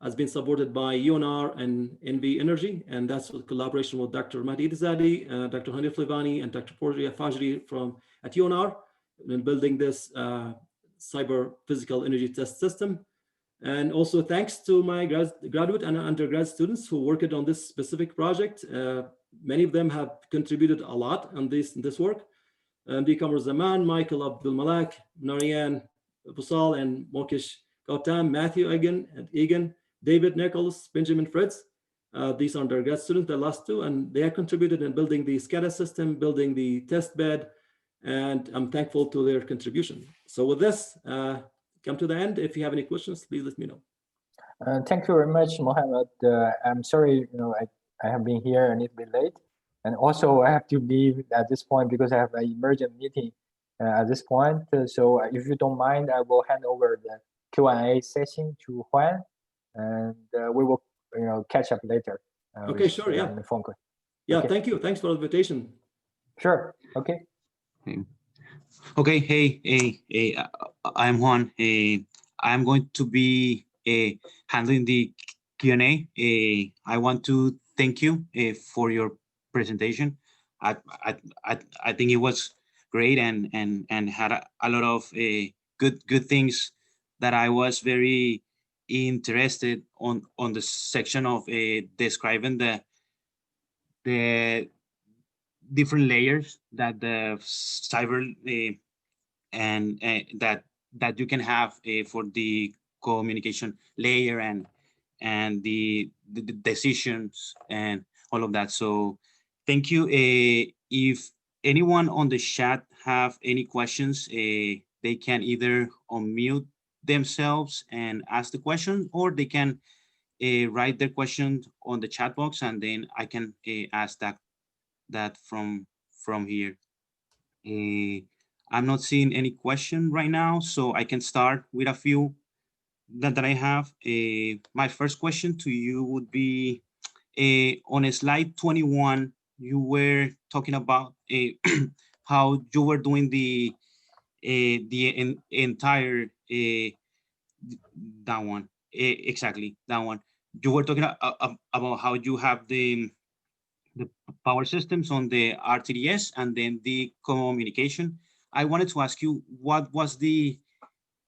has been supported by UNR and NV Energy, and that's with collaboration with Dr. Ben-Idris, Dr. Hanif Livani, and Dr. Portia Fajri at UNR in building this cyber physical energy test system. And also thanks to my graduate and undergrad students who worked on this specific project. Many of them have contributed a lot on this work. Newcomer Zaman, Michael Abdul Malak, Narian, Pusal and Mokish Gautam, Matthew Egan, David Nichols, Benjamin Fritz. These are undergrad students, the last two, and they have contributed in building the SCADA system, building the test bed, and I'm thankful to their contribution. So with this, come to the end. If you have any questions, please let me know. Thank you very much, Mohammed. I'm sorry, I have been here a little bit late. And also I have to leave at this point because I have an emergent meeting at this point. So if you don't mind, I will hand over the Q&A session to Juan, and we will catch up later. Okay, sure, yeah. The phone call. Yeah, okay. Thank you. Thanks for the invitation. Sure, okay. Okay, hey, I'm Juan. I'm going to be handling the Q&A. I want to thank you for your presentation. I think it was great and had a lot of good things that I was very interested on the section of describing the different layers that the cyber and that you can have for the communication layer and the decisions and all of that. So thank you. If anyone on the chat have any questions, they can either unmute themselves and ask the question, or they can write their question on the chat box, and then I can ask that from here. I'm not seeing any question right now, so I can start with a few that I have. My first question to you would be, on slide 21, you were talking about how you were doing the entire, that one, exactly, that one. You were talking about how you have the power systems on the RTDS and then the communication. I wanted to ask you, what was the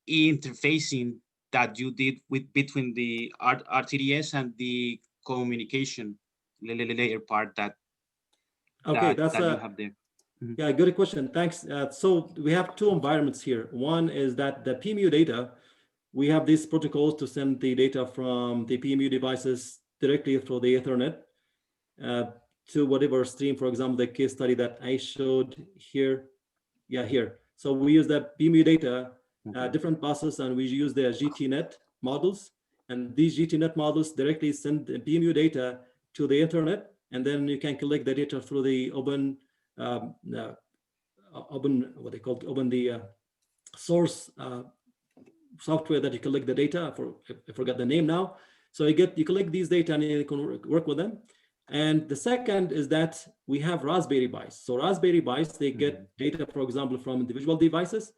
interfacing that you did between the RTDS and the communication layer part that you have there? Mm-hmm. Yeah, good question. Thanks. So we have two environments here. One is that the PMU data, we have these protocols to send the data from the PMU devices directly through the Ethernet to whatever stream. For example, the case study that I showed here. Yeah, here. So we use the PMU data, different buses, and we use the GTNet models. And these GTNet models directly send the PMU data to the internet, and then you can collect the data through the open, what they call open the source software that you collect the data for. I forgot the name now. So you collect these data and you can work with them. And the second is that we have Raspberry Pis. So Raspberry Pis, they get data, for example, from individual devices,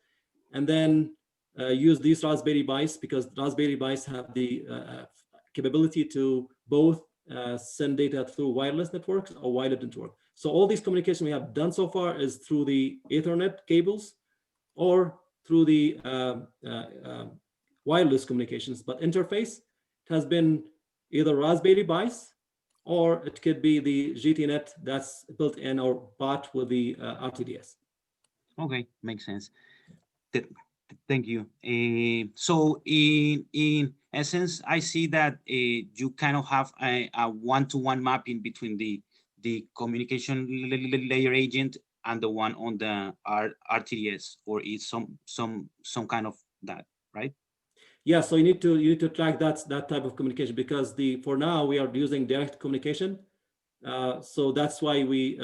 and then use these Raspberry Pis because Raspberry Pis have the capability to both send data through wireless networks or wired network. So all these communication we have done so far is through the Ethernet cables or through the wireless communications, but interface has been either Raspberry Pis, or it could be the GTNet that's built in or bought with the RTDS. Okay, makes sense. Thank you. So in essence, I see that you kind of have a one-to-one mapping between the communication layer agent and the one on the RTDS, or is some kind of that, right? Yeah, so you need to track that type of communication, because for now we are using direct communication. So that's why we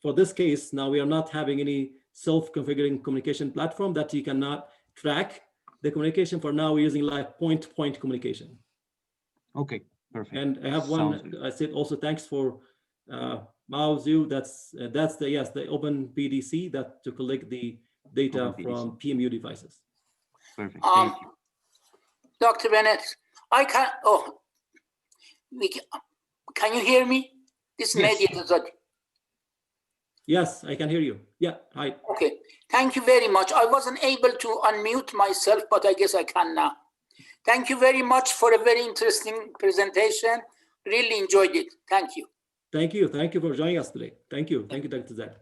for this case now we are not having any self-configuring communication platform that you cannot track the communication. For now we're using like point-to-point communication. Okay, perfect. And I have one. I said also thanks for Mao Zhu. That's the Open PDC that to collect the data from PMU devices. Perfect. Thank you. Dr. Bennett, I can. Oh, can you hear me? This is Yes, I can hear you. Yeah, hi. Okay, thank you very much. I wasn't able to unmute myself, but I guess I can now. Thank you very much for a very interesting presentation. Really enjoyed it. Thank you. Thank you. Thank you for joining us today. Thank you. Thank you, Dr. Zed.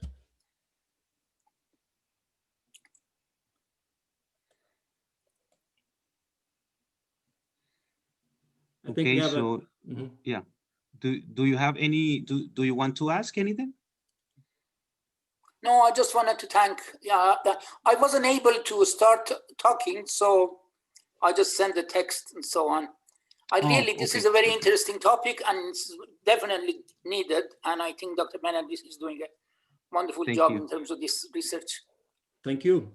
I think we have so yeah. Do you have any, do you want to ask anything? No, I just wanted to thank, I wasn't able to start talking, so I just sent the text and so on. This is a very interesting topic and it's definitely needed. And I think Dr. Ben-Idris is doing a wonderful job in terms of this research. Thank you.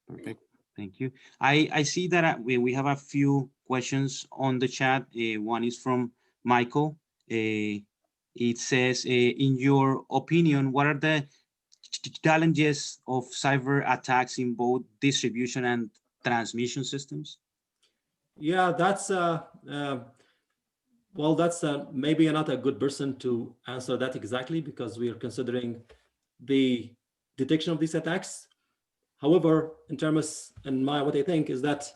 Perfect. Thank you. I see that we have a few questions on the chat. One is from Michael. It says, in your opinion, what are the challenges of cyber attacks in both distribution and transmission systems? Yeah, that's well, that's maybe not a good person to answer that exactly, because we are considering the detection of these attacks. However, in terms, what I think is that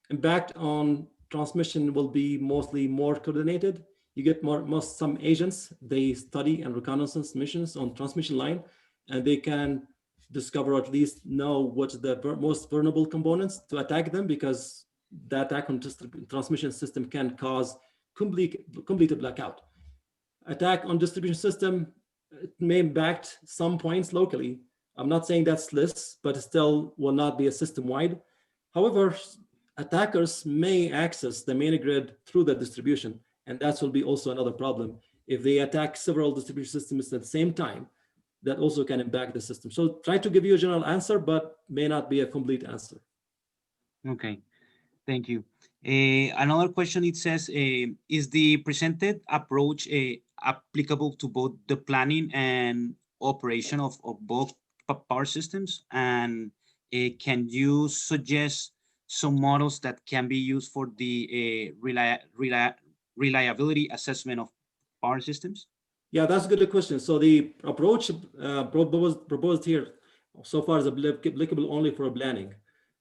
impact on transmission will be mostly more coordinated. You get some agents, they study and reconnaissance missions on transmission line, and they can discover, or at least know what's the most vulnerable components to attack them, because the attack on transmission system can cause complete blackout. Attack on distribution system, it may impact some points locally. I'm not saying that's less, but it still will not be a system-wide. However, attackers may access the main grid through the distribution, and that will be also another problem. If they attack several distribution systems at the same time, that also can impact the system. So try to give you a general answer, but may not be a complete answer. Okay, thank you. Another question, it says, is the presented approach applicable to both the planning and operation of both power systems? And can you suggest some models that can be used for the reliability assessment of power systems? Yeah, that's a good question. So the approach proposed here so far is applicable only for planning.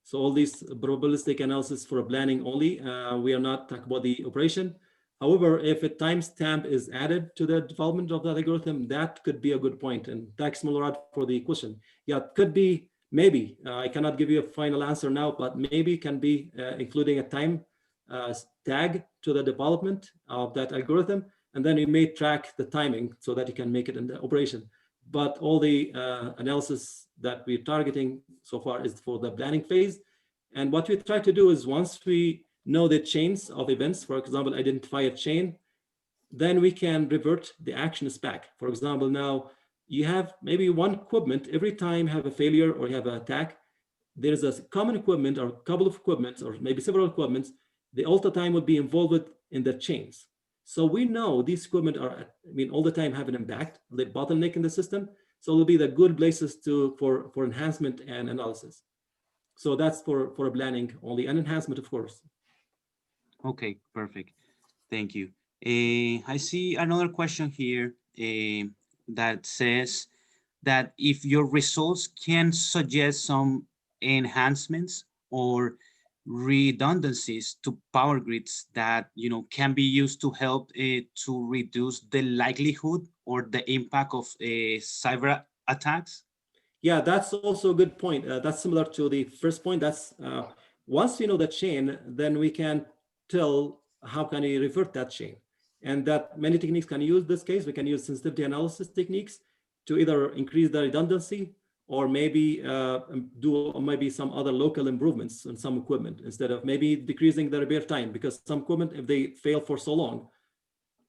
So all these probabilistic analysis for planning only, we are not talking about the operation. However, if a timestamp is added to the development of that algorithm, that could be a good point. And thanks, Milorad, for the question. Yeah, it could be, maybe. I cannot give you a final answer now, but maybe can be including a time tag to the development of that algorithm. And then you may track the timing so that you can make it in the operation. But all the analysis that we're targeting so far is for the planning phase. And what we try to do is, once we know the chains of events, for example, identify a chain, then we can revert the actions back. For example, now you have maybe one equipment, every time you have a failure or you have an attack, there's a common equipment or a couple of equipments or maybe several equipments, the all the time would be involved in the chains. So we know these equipment are, all the time have an impact, the bottleneck in the system. So it'll be the good places for enhancement and analysis. So that's for planning only, and enhancement, of course. Okay, perfect. Thank you. I see another question here that says that if your results can suggest some enhancements or redundancies to power grids that can be used to help to reduce the likelihood or the impact of cyber attacks? Yeah, that's also a good point. That's similar to the first point. That's once we know the chain, then we can tell how can we revert that chain. And that many techniques can use this case. We can use sensitivity analysis techniques to either increase the redundancy or maybe do maybe some other local improvements in some equipment, instead of maybe decreasing the repair time, because some equipment, if they fail for so long,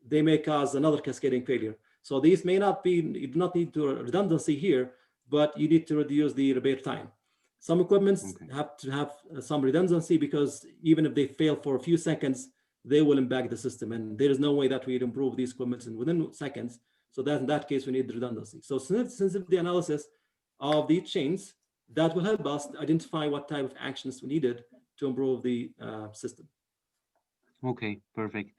they may cause another cascading failure. So these may not be, you do not need to redundancy here, but you need to reduce the repair time. Some equipments have to have some redundancy, because even if they fail for a few seconds, they will impact the system. And there is no way that we'd improve these equipments within seconds. So that in that case, we need redundancy. So sensitivity analysis of the chains, that will help us identify what type of actions we needed to improve the system. Okay, perfect.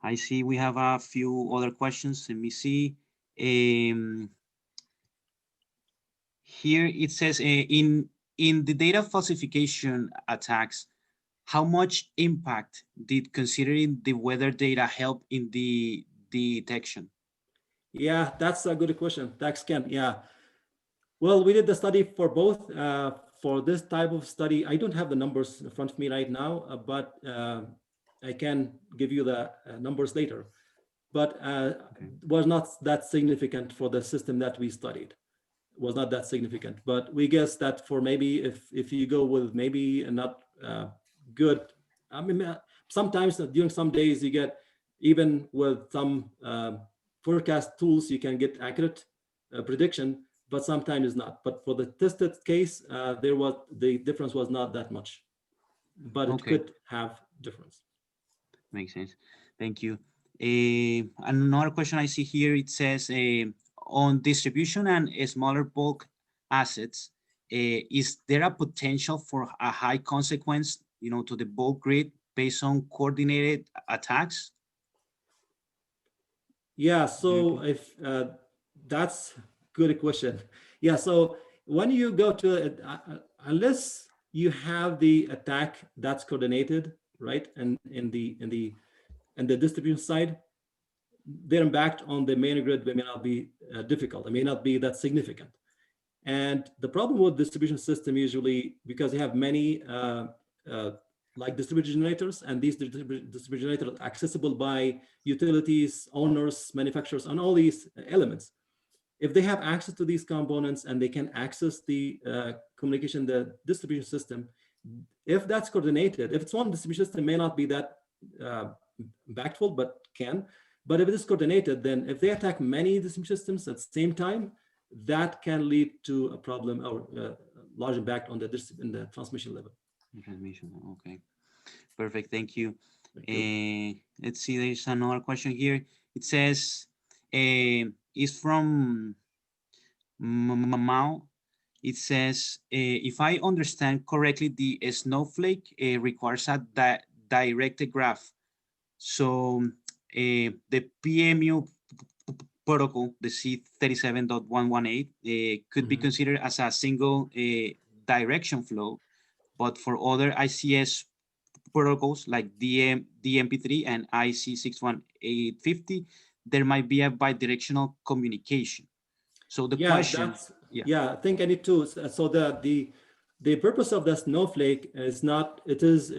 I see we have a few other questions. Let me see. Here it says in the data falsification attacks, how much impact did considering the weather data help in the detection? Yeah, that's a good question. Thanks, Ken. Yeah. Well, we did the study for both. For this type of study, I don't have the numbers in front of me right now, but I can give you the numbers later, but was not that significant for the system that we studied. Was not that significant, but we guess that for maybe if you go with maybe not good, I mean, sometimes during some days you get, even with some forecast tools, you can get accurate prediction, but sometimes it's not. But for the tested case, the difference was not that much, but it could have difference. Makes sense. Thank you. Another question I see here, it says on distribution and smaller bulk assets, is there a potential for a high consequence, to the bulk grid based on coordinated attacks? Yeah, so if that's good question. Yeah, so when you go to unless you have the attack that's coordinated, right, and in the distribution side, their impact on the main grid may not be difficult. It may not be that significant. And the problem with distribution system usually, because you have many like distributed generators, and these distributed generators are accessible by utilities, owners, manufacturers, and all these elements. If they have access to these components and they can access the communication, the distribution system, if that's coordinated, if it's one distribution system, may not be that impactful, but can. But if it is coordinated, then if they attack many distribution systems at the same time, that can lead to a problem or large impact on in the transmission level. Transmission, okay. Perfect, thank you. Let's see, there's another question here. It says, it's from Mao. It says, if I understand correctly, the Snowflake requires a directed graph. So the PMU protocol, the C37.118, could be considered as a single direction flow, but for other ICS protocols like DMP3 and IC61850, there might be a bidirectional communication. So the question, I think I need to. So the purpose of the Snowflake is not. It is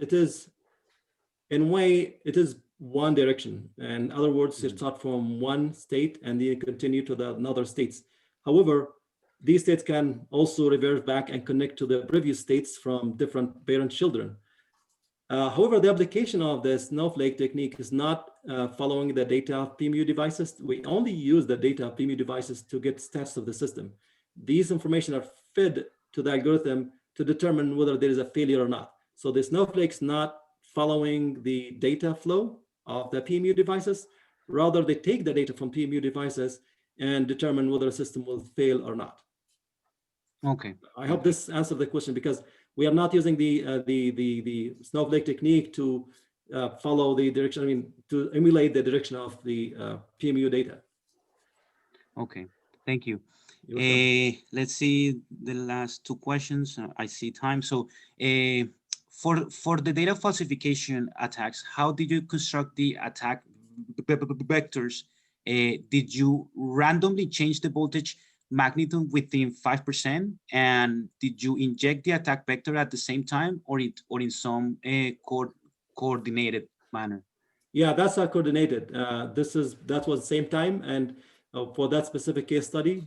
in a way it is one direction. In other words, you start from one state and then you continue to the another states. However, these states can also revert back and connect to the previous states from different parent children. However, the application of the Snowflake technique is not following the data of PMU devices. We only use the data of PMU devices to get stats of the system. These information are fed to the algorithm to determine whether there is a failure or not. So the Snowflake's not following the data flow of the PMU devices. Rather, they take the data from PMU devices and determine whether a system will fail or not. Okay. I hope this answered the question, because we are not using the Snowflake technique to follow the direction, I mean, to emulate the direction of the PMU data. Okay, thank you. Let's see the last two questions. I see time. So for the data falsification attacks, how did you construct the attack vectors? Did you randomly change the voltage magnitude within 5%? And did you inject the attack vector at the same time, or in some coordinated manner? Yeah, that's coordinated. That was the same time, and for that specific case study,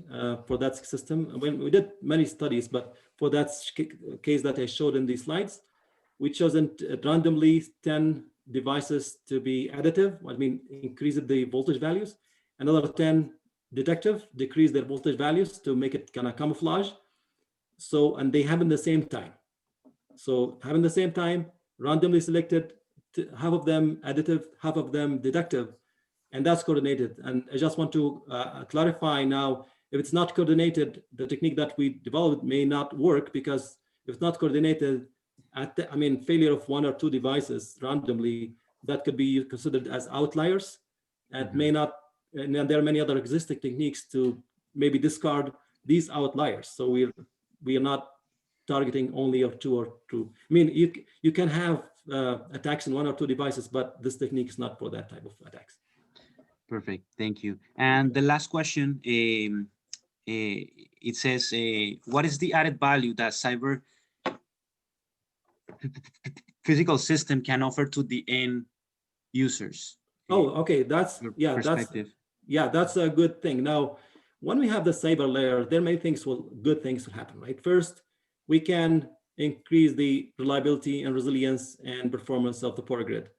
for that system, when we did many studies, but for that case that I showed in these slides, we chosen randomly 10 devices to be additive. I mean, increase the voltage values. Another 10 detective, decrease their voltage values to make it kind of camouflage. So, and they happen the same time. So having the same time, randomly selected, half of them additive, half of them deductive, and that's coordinated. And I just want to clarify now, if it's not coordinated, the technique that we developed may not work, because if it's not coordinated, failure of one or two devices randomly, that could be considered as outliers, and may not. And then there are many other existing techniques to maybe discard these outliers. So we are not targeting only of two or two. I mean, you can have attacks in one or two devices, but this technique is not for that type of attacks. Perfect, thank you. And the last question, it says, what is the added value that cyber physical system can offer to the end users. Oh, okay. That's Your perspective. that's a good thing. Now, when we have the cyber layer, there are many good things will happen, right? First, we can increase the reliability and resilience and performance of the power grid.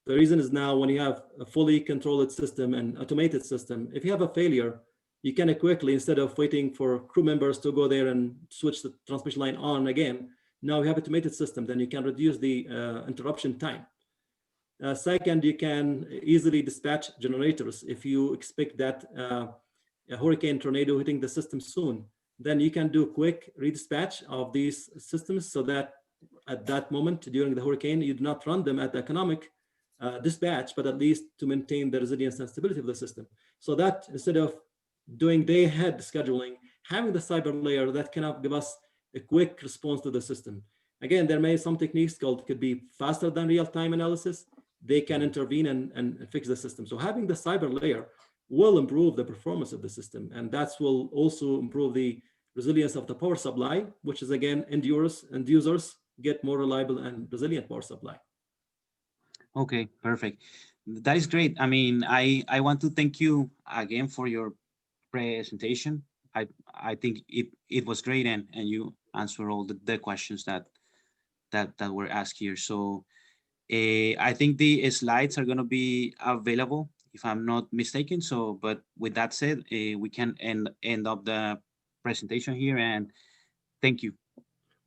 The reason is now when you have a fully controlled system and automated system, if you have a failure, you can quickly, instead of waiting for crew members to go there and switch the transmission line on again, now we have automated system, then you can reduce the interruption time. Second, you can easily dispatch generators. If you expect that a hurricane tornado hitting the system soon, then you can do quick redispatch of these systems so that at that moment during the hurricane, you do not run them at the economic dispatch, but at least to maintain the resilience and stability of the system. So that instead of doing day ahead scheduling, having the cyber layer that can give us a quick response to the system. Again, there may be some techniques could be faster than real-time analysis. They can intervene and fix the system. So having the cyber layer will improve the performance of the system. And that will also improve the resilience of the power supply, which is again, end users get more reliable and resilient power supply. Okay, perfect. That is great. I mean, I want to thank you again for your presentation. I think it was great, and you answered all the questions that were asked here. So I think the slides are going to be available if I'm not mistaken. So, but with that said, we can end up the presentation here, and thank you.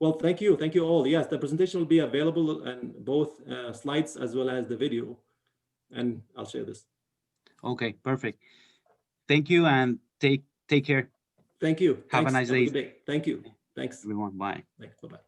Well, thank you all. Yes, the presentation will be available in both slides as well as the video, and I'll share this. Okay, perfect. Thank you, and take care. Thank you. Have a nice day. Thank you. Thanks. Everyone, bye. Thanks. Bye-bye.